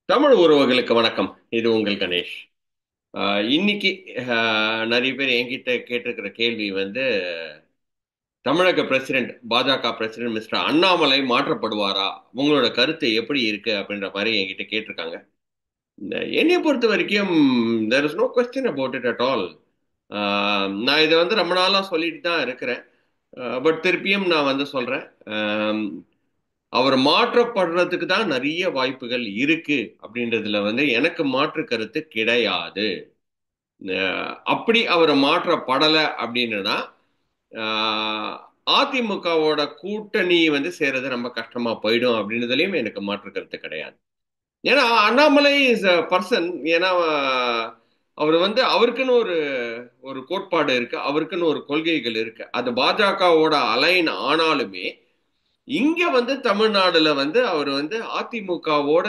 தமிழ் உறவுகளுக்கு வணக்கம். இது உங்கள் கணேஷ். இன்னைக்கு நிறைய பேர் என்கிட்ட கேட்டிருக்கிற கேள்வி வந்து தமிழக பிரசிடென்ட் பாஜக பிரசிடென்ட் மிஸ்டர் அண்ணாமலை மாற்றப்படுவாரா? உங்களோட கருத்து எப்படி இருக்கு அப்படின்ற மாதிரி என்கிட்ட கேட்டிருக்காங்க. என்னைய பொறுத்த வரைக்கும் there is no question about it at all. நான் இதை வந்து ரொம்ப நாளா சொல்லிட்டு தான் இருக்கிறேன். பட் திருப்பியும் நான் வந்து சொல்றேன். ஆம், அவர் மாற்றப்படுறதுக்கு தான் நிறைய வாய்ப்புகள் இருக்கு அப்படின்றதுல வந்து எனக்கு மாற்று கருத்து கிடையாது. அப்படி அவர் மாற்றப்படல அப்படின்னா அதிமுகவோட கூட்டணி வந்து சேர்றது ரொம்ப கஷ்டமா போயிடும் அப்படின்றதுலயும் எனக்கு மாற்று கருத்து கிடையாது. ஏன்னா அண்ணாமலை இஸ் அ பர்சன். ஏன்னா அவர் வந்து அவருக்குன்னு ஒரு ஒரு கோட்பாடு இருக்கு, அவருக்குன்னு ஒரு கொள்கைகள் இருக்கு. அது பாஜகவோட அலைன் ஆனாலுமே இங்க வந்து தமிழ்நாடுல வந்து அவர் வந்து அதிமுகவோட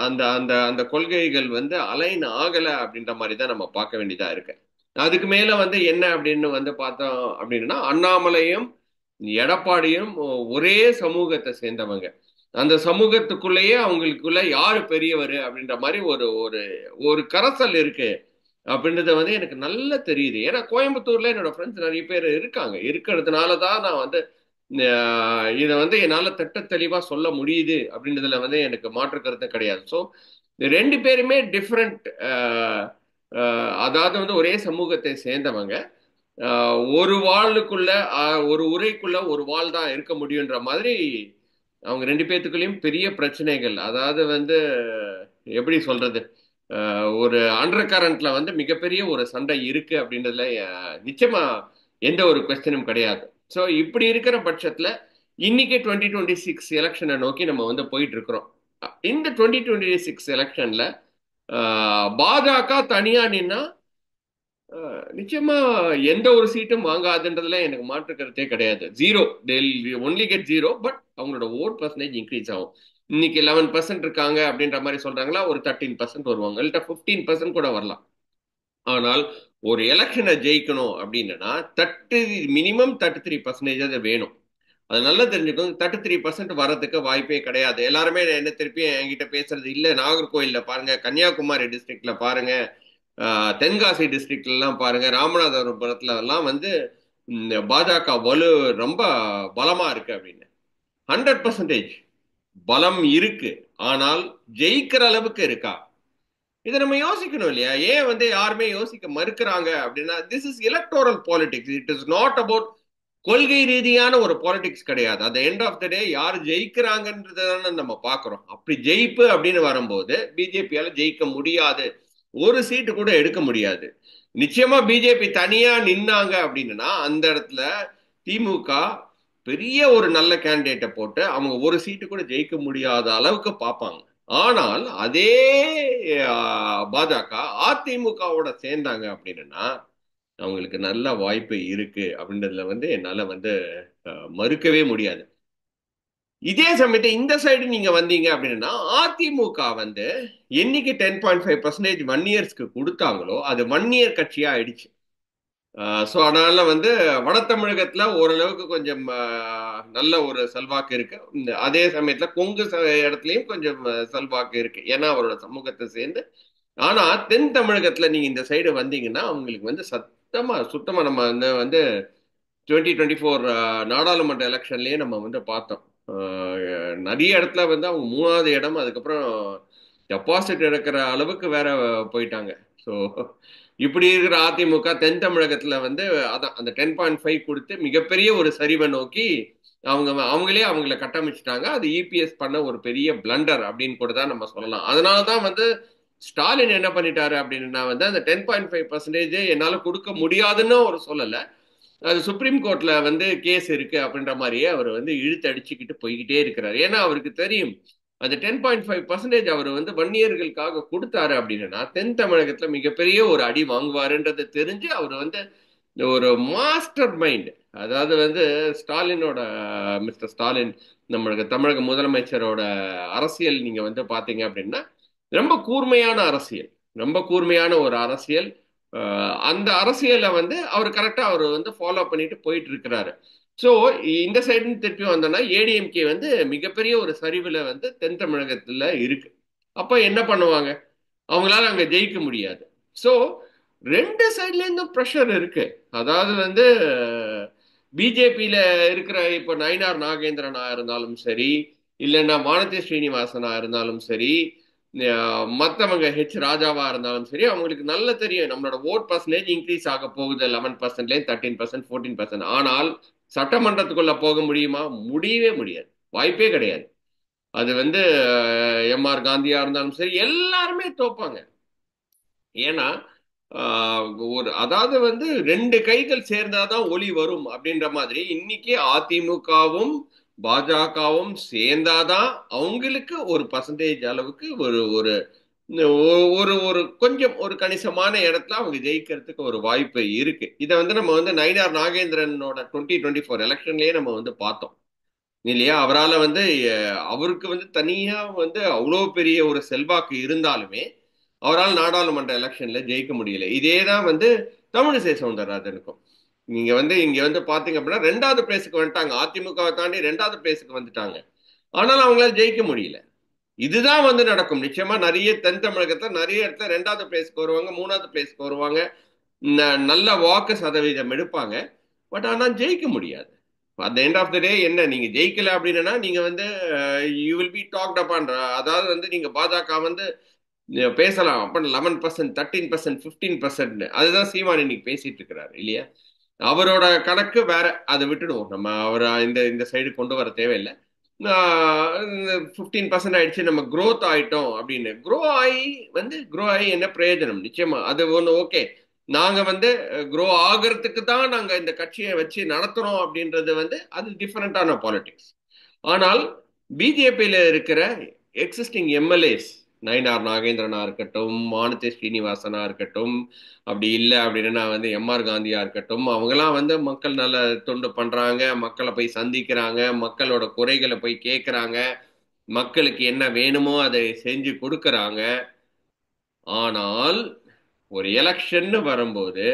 அந்த அந்த அந்த கொள்கைகள் வந்து அலைன் ஆகல அப்படின்ற மாதிரி தான் நம்ம பார்க்க வேண்டியதா இருக்கு. அதுக்கு மேல வந்து என்ன அப்படின்னு வந்து பார்த்தோம் அப்படின்னா அண்ணாமலையும் எடப்பாடியும் ஒரே சமூகத்தை சேர்ந்தவங்க. அந்த சமூகத்துக்குள்ளேயே அவங்களுக்குள்ள யாரு பெரியவர் அப்படின்ற மாதிரி ஒரு ஒரு ஒரு கரசல் இருக்கு அப்படின்றது வந்து எனக்கு நல்லா தெரியுது. ஏன்னா கோயம்புத்தூர்ல என்னோட ஃப்ரெண்ட்ஸ் நிறைய பேர் இருக்காங்க. இருக்கிறதுனால தான் நான் வந்து இதை வந்து என்னால் திட்ட தெளிவாக சொல்ல முடியுது அப்படின்றதுல வந்து எனக்கு மாற்று கருத்து கிடையாது. ஸோ ரெண்டு பேருமே டிஃப்ரெண்ட். அதாவது வந்து ஒரே சமூகத்தை சேர்ந்தவங்க. ஒரு வாளுக்குள்ள ஒரு உரைக்குள்ள ஒரு வாள் தான் இருக்க முடியுன்ற மாதிரி அவங்க ரெண்டு பேத்துக்குள்ளேயும் பெரிய பிரச்சனைகள். அதாவது வந்து எப்படி சொல்றது, ஒரு அண்டர் கரண்ட்ல வந்து மிகப்பெரிய ஒரு சண்டை இருக்கு அப்படின்றதுல நிச்சயமா எந்த ஒரு கொஸ்டினும் கிடையாது. ஸோ இப்படி இருக்கிற பட்சத்துல இன்னைக்கு 2026 எலெக்ஷனை நோக்கி நம்ம வந்து போயிட்டு இருக்கிறோம். இந்த 2026 எலெக்ஷன்ல பாஜக தனியா நின்னா நிச்சயமா எந்த ஒரு சீட்டும் வாங்காதுன்றதுல எனக்கு மாற்று கருத்தே கிடையாது. Zero, only get zero. But அவங்களோட ஓட் பர்சன்டேஜ் இன்க்ரீஸ் ஆகும். இன்னைக்கு 11% இருக்காங்க அப்படின்ற மாதிரி சொல்றாங்களா, ஒரு 13% வருவாங்க, இல்ல 15% கூட வரலாம். ஆனால் ஒரு எலெக்ஷனை ஜெயிக்கணும் அப்படின்னா மினிமம் 33% அது வேணும். அது நல்லா தெரிஞ்சுக்கணும். 33% வரதுக்கு வாய்ப்பே கிடையாது. எல்லாருமே என்ன திருப்பி என்கிட்ட பேசுறது இல்ல, நாகர்கோயில்ல பாருங்க, கன்னியாகுமரி டிஸ்ட்ரிக்ட்ல பாருங்க, தென்காசி டிஸ்ட்ரிக்ட்ல எல்லாம் பாருங்க, ராமநாதபுரத்துல எல்லாம் வந்து பாஜக வலு ரொம்ப பலமா இருக்கு அப்படின்னு. 100% பலம் இருக்கு. ஆனால் ஜெயிக்கிற அளவுக்கு இருக்கா? இதை நம்ம யோசிக்கணும் இல்லையா? ஏன் வந்து யாருமே யோசிக்க மறுக்கிறாங்க அப்படின்னா, this is electoral politics. It is not about கொள்கை ரீதியான ஒரு பாலிடிக்ஸ் கிடையாது. அந்த எண்ட் ஆஃப் த டே யார் ஜெயிக்கிறாங்கன்றதான நம்ம பார்க்கிறோம். அப்படி ஜெயிப்பு அப்படின்னு வரும்போது பிஜேபியால ஜெயிக்க முடியாது. ஒரு சீட்டு கூட எடுக்க முடியாது. நிச்சயமா பிஜேபி தனியா நின்னாங்க அப்படின்னா அந்த இடத்துல திமுக பெரிய ஒரு நல்ல கேண்டிடேட்டை போட்டு அவங்க ஒரு சீட்டு கூட ஜெயிக்க முடியாத அளவுக்கு பார்ப்பாங்க. ஆனால் அதே பாஜக அதிமுகவோட சேர்ந்தாங்க அப்படின்னா அவங்களுக்கு நல்ல வாய்ப்பு இருக்கு அப்படின்றதுல வந்து என்னால வந்து மறுக்கவே முடியாது. இதே சமயத்தை இந்த சைடு நீங்க வந்தீங்க அப்படின்னா அதிமுக வந்து என்னைக்கு 10.5% 1 இயர்ஸ்க்கு கொடுத்தாங்களோ அது 1 இயர் கட்சியா ஆயிடுச்சு. ஸோ அதனால வந்து வட தமிழகத்துல ஓரளவுக்கு கொஞ்சம் நல்ல ஒரு செல்வாக்கு இருக்கு. அதே சமயத்துல கொங்கு இடத்துலயும் கொஞ்சம் செல்வாக்கு இருக்கு, ஏன்னா அவரோட சமூகத்தை சேர்ந்து. ஆனா தென் தமிழகத்துல நீங்க இந்த சைடு வந்தீங்கன்னா அவங்களுக்கு வந்து சுத்தமா நம்ம வந்து 2024 நாடாளுமன்ற எலெக்ஷன்லயே நம்ம வந்து பார்த்தோம். நிறைய இடத்துல வந்து அவங்க 3வது இடம், அதுக்கப்புறம் டெபாசிட் எடுக்கிற அளவுக்கு வேற போயிட்டாங்க. ஸோ இப்படி இருக்கிற அதிமுக தென் தமிழகத்துல வந்து அதான் அந்த 10.5 கொடுத்து மிகப்பெரிய ஒரு சரிவை நோக்கி அவங்களே அவங்கள கட்டமைச்சிட்டாங்க. அது இபிஎஸ் பண்ண ஒரு பெரிய பிளண்டர் அப்படின்னு கூட தான் நம்ம சொல்லலாம். அதனாலதான் வந்து ஸ்டாலின் என்ன பண்ணிட்டாரு அப்படின்னா வந்து அந்த 10.5% என்னால கொடுக்க முடியாதுன்னு அவர் சொல்லல. அது சுப்ரீம் கோர்ட்ல வந்து கேஸ் இருக்கு அப்படின்ற மாதிரியே அவர் வந்து இழுத்து அடிச்சுக்கிட்டு போய்கிட்டே இருக்கிறார். ஏன்னா அவருக்கு தெரியும் அந்த 10.5% அவர் வந்து வன்னியர்களுக்காக கொடுத்தாரு அப்படின்னா தென் தமிழகத்துல மிகப்பெரிய ஒரு அடி வாங்குவாருன்றது தெரிஞ்சு அவர் வந்து ஒரு மாஸ்டர் மைண்ட். அதாவது வந்து ஸ்டாலினோட மிஸ்டர் ஸ்டாலின் நம்மளுக்கு தமிழக முதலமைச்சரோட அரசியல் நீங்க வந்து பாத்தீங்க அப்படின்னா ரொம்ப கூர்மையான அரசியல், ரொம்ப கூர்மையான ஒரு அரசியல். அந்த அரசியலை வந்து அவர் கரெக்டா அவர் வந்து ஃபாலோ பண்ணிட்டு போயிட்டு இருக்கிறாரு. ஸோ இந்த சைடு திருப்பி வந்தோம்னா ஏடிஎம்கே வந்து மிகப்பெரிய ஒரு சரிவுல வந்து தென் தமிழகத்துல இருக்கு. அப்ப என்ன பண்ணுவாங்க? அவங்களால அங்க ஜெயிக்க முடியாது. ஸோ ரெண்டு சைட்ல இருந்தும் ப்ரெஷர் இருக்கு. அதாவது வந்து பிஜேபியில இருக்கிற இப்ப நயினார் நாகேந்திரனா இருந்தாலும் சரி, இல்லைன்னா வானதி ஸ்ரீனிவாசனா இருந்தாலும் சரி, மற்றவங்க ராஜாவா இருந்தாலும் சரி, அவங்களுக்கு நல்ல தெரியும் நம்மளோட ஓட் பர்சன்டேஜ் இன்க்ரீஸ் ஆக போகுது 11% 13% 14%. ஆனால் சட்டமன்றத்துக்குள்ள போக முடியுமா? முடியவே முடியாது, வாய்ப்பே கிடையாது. அது வந்து எம்ஆர் காந்தியா இருந்தாலும் சரி, எல்லாருமே தோப்பாங்க. ஏன்னா ஒரு அதாவது வந்து ரெண்டு கைகள் சேர்ந்தாதான் ஒளி வரும் அப்படின்ற மாதிரி இன்னைக்கு அதிமுகவும் பாஜகவும் சேர்ந்தாதான் அவங்களுக்கு ஒரு பர்சன்டேஜ் அளவுக்கு ஒரு ஒரு ஒரு ஒரு கொஞ்சம் ஒரு கணிசமான இடத்துல அவங்க ஜெயிக்கிறதுக்கு ஒரு வாய்ப்பு இருக்கு. இதை வந்து நம்ம வந்து நயினார் நாகேந்திரனோட 2024 எலெக்ஷன்லயே நம்ம வந்து பார்த்தோம் இல்லையா? அவரால் வந்து அவருக்கு வந்து தனியா வந்து அவ்வளோ பெரிய ஒரு செல்வாக்கு இருந்தாலுமே அவரால் நாடாளுமன்ற எலெக்ஷன்ல ஜெயிக்க முடியல. இதே தான் வந்து தமிழிசை சவுந்தரராஜனுக்கும். நீங்க வந்து இங்க வந்து பாத்தீங்க அப்படின்னா 2வது பிளேஸுக்கு வந்துட்டாங்க. அதிமுகவை தாண்டி 2வது பிளேஸுக்கு வந்துட்டாங்க. ஆனாலும் அவங்களால ஜெயிக்க முடியல. இதுதான் வந்து நடக்கும். நிச்சயமா நிறைய தென் தமிழகத்துல நிறைய இடத்துல 2வது பிளேஸ்க்கு வருவாங்க, 3வது பிளேஸ்க்கு வருவாங்க, நல்ல வாக்கு சதவீதம் எடுப்பாங்க. பட் ஆனா ஜெயிக்க முடியாது. அட் எண்ட் ஆஃப் த டே என்ன, நீங்க ஜெயிக்கல அப்படின்னா நீங்க வந்து you will be talked upon. அதாவது வந்து நீங்க பாஜக வந்து பேசலாம் அப்ப 11%, 13%, 15%. அதுதான் சீமான் இன்னைக்கு பேசிட்டு இருக்கிறாரு இல்லையா? அவரோட கணக்கு வேற. அதை விட்டுடுவோம், நம்ம அவர் இந்த இந்த சைடு கொண்டு வர தேவையில்லை. 15% ஆயிடுச்சு, நம்ம growth ஆயிட்டோம் அப்படின்னு. க்ரோ ஆகி என்ன பிரயோஜனம்? நிச்சயமா அது ஒன்று ஓகே. நாங்க வந்து க்ரோ ஆகிறதுக்கு தான் நாங்க இந்த கட்சியை வச்சு நடத்துறோம் அப்படின்றது வந்து அது டிஃபரெண்டான பாலிடிக்ஸ். ஆனால் பிஜேபியில இருக்கிற எக்ஸிஸ்டிங் எம்எல்ஏஸ், நயினார் நாகேந்திரனா இருக்கட்டும், வானதி ஸ்ரீனிவாசனா இருக்கட்டும், அப்படி இல்லை அப்படின்னா வந்து எம்ஆர் காந்தியா இருக்கட்டும், அவங்கெல்லாம் வந்து மக்கள் நல்ல தொண்டு பண்றாங்க, மக்களை போய் சந்திக்கிறாங்க, மக்களோட குறைகளை போய் கேட்கறாங்க, மக்களுக்கு என்ன வேணுமோ அதை செஞ்சு கொடுக்கறாங்க. ஆனால் ஒரு எலெக்ஷன் வரும்போது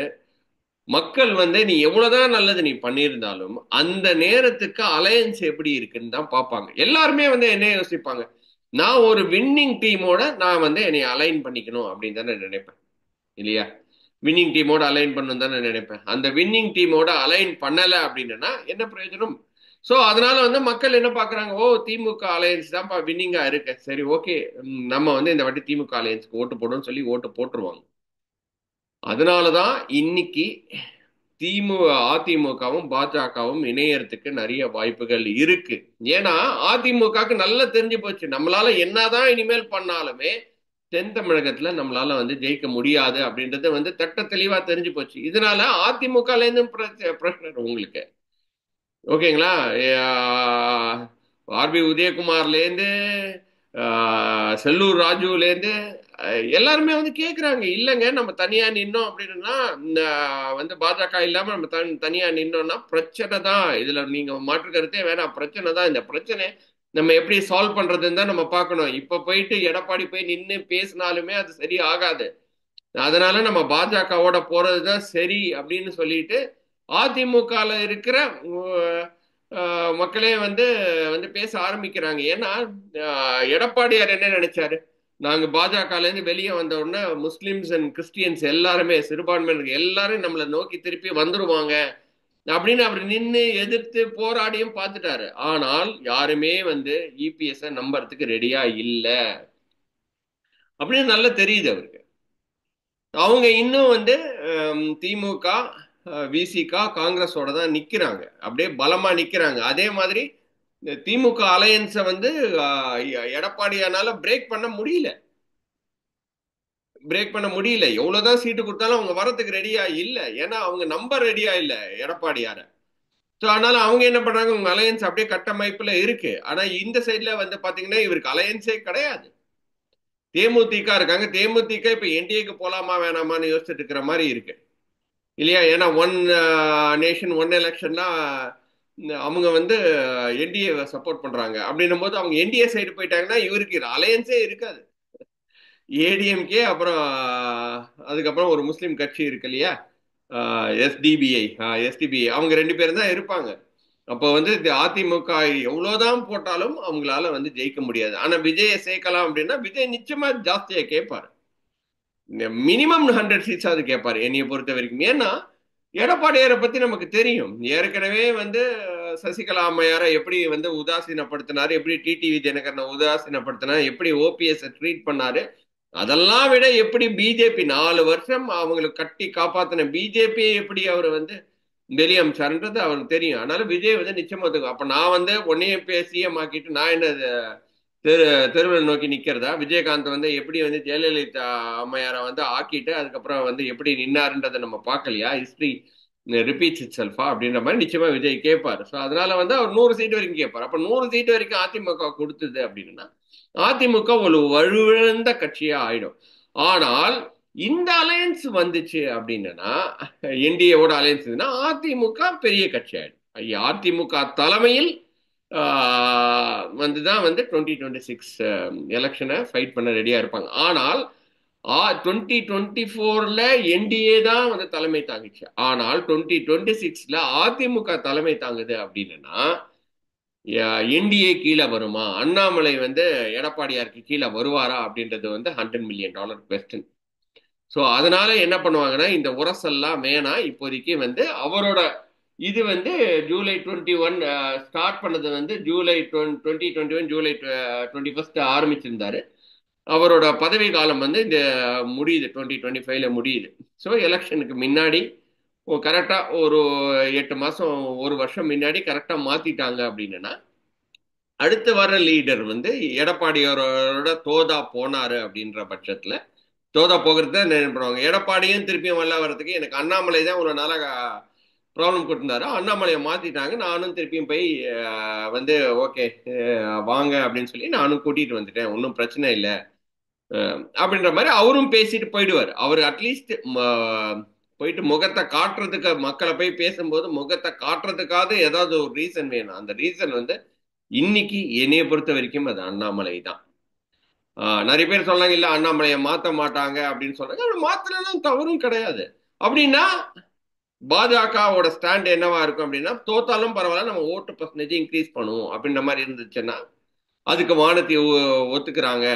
மக்கள் வந்து நீ எவ்வளவுதான் நல்லது நீ பண்ணியிருந்தாலும் அந்த நேரத்துக்கு அலையன்ஸ் எப்படி இருக்குன்னு தான் பார்ப்பாங்க. எல்லாருமே வந்து என்ன யோசிப்பாங்க, நான் ஒரு வின்னிங் டீமோட நான் வந்து என்னை அலைன் பண்ணிக்கணும் அப்படின்னு தானே நினைப்பேன் இல்லையா? வின்னிங் டீமோட அலைன் பண்ணணும் தானே நினைப்பேன். அந்த வின்னிங் டீமோட அலைன் பண்ணல அப்படின்னா என்ன பிரயோஜனம்? ஸோ அதனால வந்து மக்கள் என்ன பாக்குறாங்க, ஓ திமுக அலையன்ஸ் தான்ப்பா வின்னிங்கா இருக்கு, சரி ஓகே, நம்ம வந்து இந்த வாட்டி திமுக அலையன்ஸ்க்கு ஓட்டு போடுன்னு சொல்லி ஓட்டு போட்டுருவாங்க. அதனாலதான் இன்னைக்கு அதிமுகவும் பாஜகவும் இணையறதுக்கு நிறைய வாய்ப்புகள் இருக்கு. ஏன்னா அதிமுகவுக்கு நல்லா தெரிஞ்சு போச்சு, நம்மளால என்னதான் இனிமேல் பண்ணாலுமே தென் தமிழகத்துல நம்மளால வந்து ஜெயிக்க முடியாது அப்படின்றது வந்து திட்ட தெளிவா தெரிஞ்சு போச்சு. இதனால அதிமுகல இருந்து பிரச்சனை உங்களுக்கு ஓகேங்களா? ஆர்பி உதயகுமார்ல இருந்து செல்லூர் ராஜுல இருந்து எல்லாருமே வந்து கேக்குறாங்க, இல்லைங்க நம்ம தனியா நின்னோம் அப்படின்னா வந்து பாஜக இல்லாம நம்ம தனியா நின்னோம்னா பிரச்சனை தான், இதுல நீங்க மாற்று கருத்தே வேணாம், பிரச்சனை தான். இந்த பிரச்சனை நம்ம எப்படி சால்வ் பண்றதுன்னு தான் நம்ம பார்க்கணும். இப்ப போயிட்டு எடப்பாடி போய் நின்று பேசினாலுமே அது சரி ஆகாது. அதனால நம்ம பாஜகவோட போறதுதான் சரி அப்படின்னு சொல்லிட்டு அதிமுகல இருக்கிற மக்களே வந்து வந்து பேச ஆரம்பிக்கிறாங்க. ஏன்னா எடப்பாடியார் என்ன நினைச்சாரு, நாங்க பாஜகல இருந்து வெளியே வந்த உடனே முஸ்லிம்ஸ் அண்ட் கிறிஸ்டியன்ஸ் எல்லாருமே, சிறுபான்மையினர் எல்லாரும் நம்மளை நோக்கி திருப்பி வந்துருவாங்க அப்படின்னு அவர் நின்று எதிர்த்து போராடியும் பார்த்துட்டாரு. ஆனால் யாருமே வந்து இபிஎஸ் நம்புறதுக்கு ரெடியா இல்லை அப்படின்னு நல்லா தெரியுது அவருக்கு. அவங்க இன்னும் வந்து திமுக, விசிக, காங்கிரஸோட தான் நிக்கிறாங்க, அப்படியே பலமா நிக்கிறாங்க. அதே மாதிரி திமுக அலையன்ஸை வந்து எடப்பாடியானால பிரேக் பண்ண முடியல. எவ்வளவுதான் சீட்டு கொடுத்தாலும் அவங்க வரத்துக்கு ரெடியா இல்ல. ஏன்னா அவங்க நம்பர் ரெடியா இல்ல எடப்பாடியார. ஸோ அதனால அவங்க என்ன பண்றாங்க, உங்க அலையன்ஸ் அப்படியே கட்டமைப்புல இருக்கு. ஆனா இந்த சைட்ல வந்து பாத்தீங்கன்னா இவருக்கு அலையன்ஸே கிடையாது. தேமுதிக இருக்காங்க. தேமுதிக இப்ப என்டிஏக்கு போலாமா வேணாமான்னு யோசிச்சுட்டு இருக்கிற மாதிரி இருக்கு இல்லையா? ஏன்னா ஒன் நேஷன் ஒன் எலெக்ஷன்னா அவங்க வந்து என்டிஏ சப்போர்ட் பண்றாங்க. அப்படின்னும் போது அவங்க என்டிஏ சைடு போயிட்டாங்கன்னா இவருக்கு அலையன்ஸே இருக்காது. ஏடிஎம்கே அப்புறம் அதுக்கப்புறம் ஒரு முஸ்லீம் கட்சி இருக்கு இல்லையா, எஸ்டிபிஐ, எஸ்டிபிஐ, அவங்க ரெண்டு பேரும் தான் இருப்பாங்க. அப்போ வந்து இந்த அதிமுக எவ்வளவுதான் போட்டாலும் அவங்களால வந்து ஜெயிக்க முடியாது. ஆனா விஜயை சேர்க்கலாம் அப்படின்னா விஜய் நிச்சயமா ஜாஸ்தியா கேட்பாரு. மினிமம் 100 சீட்ஸ் அது கேட்பாரு என்னைய பொறுத்த வரைக்கும். ஏன்னா எடப்பாடியாரை பத்தி நமக்கு தெரியும். ஏற்கனவே வந்து சசிகலா அம்மையாரை எப்படி வந்து உதாசீனப்படுத்தினாரு, எப்படி டிடிவி தினகரனை உதாசீனப்படுத்தினாரு, எப்படி ஓபிஎஸ் ட்ரீட் பண்ணாரு, அதெல்லாம் விட எப்படி பிஜேபி 4 வருஷம் அவங்களுக்கு கட்டி காப்பாத்தின பிஜேபி எப்படி அவர் வந்து வெளியே அமிச்சாருன்றது அவருக்கு தெரியும். அதனால விஜய் வந்து நிச்சயமா ஒத்துக்கும். அப்ப நான் வந்து உன்னையே சிஎம் ஆக்கிட்டு நான் என்ன தெரு தெருவில் நோக்கி நிக்கிறதா? விஜயகாந்த் வந்து எப்படி வந்து ஜெயலலிதா அம்மையாரை வந்து ஆக்கிட்டு அதுக்கப்புறம் வந்து எப்படி நின்னாருன்றதை நம்ம பார்க்கலையா? ஹிஸ்டரி ரிப்பீட்ஸ் இட் செல்ஃபா அப்படின்ற மாதிரி நிச்சயமா விஜய் கேட்பாரு. ஸோ அதனால வந்து அவர் 100 சீட் வரைக்கும் கேட்பார். அப்ப 100 சீட் வரைக்கும் அதிமுக கொடுத்தது அப்படின்னா அதிமுக ஒரு வலுவிழந்த கட்சியா ஆயிடும். ஆனால் இந்த அலையன்ஸ் வந்துச்சு அப்படின்னா, என்டிஏவோட அலையன்ஸ் அதிமுக பெரிய கட்சி ஆயிடும். அதிமுக தலைமையில் வந்துதான் வந்து 2026 எலெக்ஷனை ஃபைட் பண்ண ரெடியா இருப்பாங்க. ஆனால் 2024ல என்டிஏ தான் வந்து தலைமை தாங்கிச்சு. ஆனால் 2026ல அதிமுக தலைமை தாங்குது அப்படின்னா என்டிஏ கீழே வருமா, அண்ணாமலை வந்து எடப்பாடியாருக்கு கீழே வருவாரா அப்படின்றது வந்து $100 மில்லியன் கொஸ்டின். ஸோ அதனால என்ன பண்ணுவாங்கன்னா இந்த உரசல்லாம் வேணாம் இப்போதைக்கு வந்து அவரோட இது வந்து ஜூலை 21 ஸ்டார்ட் பண்ணது வந்து ஜூலை 2021 ஜூலை 21 ஆரம்பிச்சிருந்தாரு. அவரோட பதவி காலம் வந்து இந்த முடியுது 2025ல முடியுது. ஸோ எலெக்ஷனுக்கு முன்னாடி கரெக்டா ஒரு 8 மாசம் 1 வருஷம் முன்னாடி கரெக்டா மாத்திட்டாங்க அப்படின்னா அடுத்து வர லீடர் வந்து எடப்பாடியோட தோதா போனாரு அப்படின்ற பட்சத்துல தோதா போகிறது தான் நினைப்படுவாங்க. எடப்பாடியும் திருப்பியும் வரல வர்றதுக்கு எனக்கு அண்ணாமலை தான் ஒரு நாளாக ப்ராப்ளம் கொடுத்துருந்தாரு. அண்ணாமலையை மாத்திட்டாங்க. நானும் திருப்பியும் போய் வந்து ஓகே வாங்க அப்படின்னு சொல்லி நானும் கூட்டிட்டு வந்துட்டேன், ஒன்றும் பிரச்சனை இல்லை அப்படின்ற மாதிரி அவரும் பேசிட்டு போயிடுவார். அவர் அட்லீஸ்ட் போயிட்டு முகத்தை காட்டுறதுக்கு மக்களை போய் பேசும்போது முகத்தை காட்டுறதுக்காக ஏதாவது ஒரு ரீசன் வேணும். அந்த ரீசன் வந்து இன்னைக்கு என்னைய பொறுத்த வரைக்கும் அது அண்ணாமலை தான். நிறைய பேர் சொன்னாங்க இல்ல அண்ணாமலையை மாத்த மாட்டாங்க அப்படின்னு சொன்னாங்க. மாத்தலாம் தவறும் கிடையாது. அப்படின்னா பாஜகவோட ஸ்டாண்ட் என்னவா இருக்கும் அப்படின்னா தோத்தாலும் பரவாயில்ல நம்ம ஓட்டு பர்சன்டேஜ் இன்க்ரீஸ் பண்ணுவோம் அப்படின்ற மாதிரி இருந்துச்சுன்னா அதுக்கு வானத்தை ஒத்துக்கிறாங்க,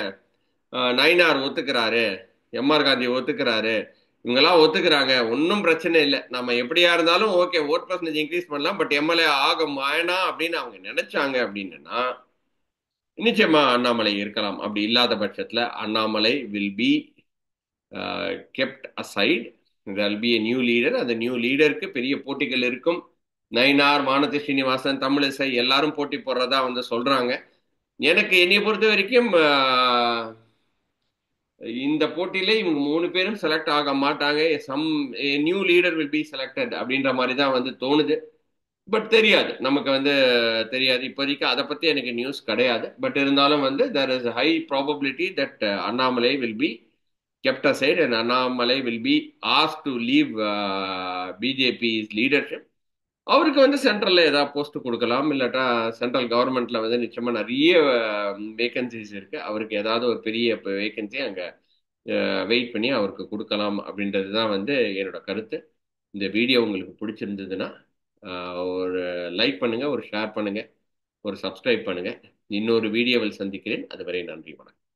நயினார் ஒத்துக்கிறாரு, எம்ஆர் காந்தி ஒத்துக்கிறாரு, இவங்கெல்லாம் ஒத்துக்கிறாங்க, ஒன்றும் பிரச்சனை இல்லை, நம்ம எப்படியா இருந்தாலும் ஓகே ஓட் பர்சன்டேஜ் இன்க்ரீஸ் பண்ணலாம், பட் எம்எல்ஏ ஆக வேணாம் அப்படின்னு அவங்க நினைச்சாங்க அப்படின்னா நிச்சயமா அண்ணாமலை இருக்கலாம். அப்படி இல்லாத பட்சத்துல Annamalai will be kept aside. there will be a new leader. அந்த நியூ லீடருக்கு பெரிய போட்டிகள் இருக்கும். நயினார், வானதி ஸ்ரீனிவாசன், தமிழிசை எல்லாரும் போட்டி போடுறதா வந்து சொல்றாங்க. எனக்கு என்னைய பொறுத்த வரைக்கும் இந்த போட்டியில இவங்க 3 பேரும் செலக்ட் ஆக மாட்டாங்க. Some new leader will be selected அப்படின்ற மாதிரி தான் வந்து தோணுது. பட் தெரியாது, நமக்கு வந்து தெரியாது இப்போதைக்கு. அதை பத்தி எனக்கு நியூஸ் கிடையாது. பட் இருந்தாலும் வந்து there is a high probability that Annamalai will be kept aside and Annamalai will be asked to leave BJP's leadership. அவருக்கு வந்து சென்ட்ரல்ல ஏதாவது போஸ்ட் கொடுக்கலாம், இல்லாட்டா சென்ட்ரல் கவர்மெண்ட்ல வந்து நிச்சயமா நிறைய வேகன்சிஸ் இருக்கு. அவருக்கு ஏதாவது ஒரு பெரிய வேகன்சி அங்க வெயிட் பண்ணி அவருக்கு கொடுக்கலாம் அப்படின்றது தான் வந்து என்னோட கருத்து. இந்த வீடியோ உங்களுக்கு பிடிச்சிருந்ததுன்னா ஒரு லைக் பண்ணுங்க, ஒரு ஷேர் பண்ணுங்க, ஒரு சப்ஸ்கிரைப் பண்ணுங்க. இன்னொரு வீடியோவில் சந்திக்கிறேன். அதுவரை நன்றி, வணக்கம்.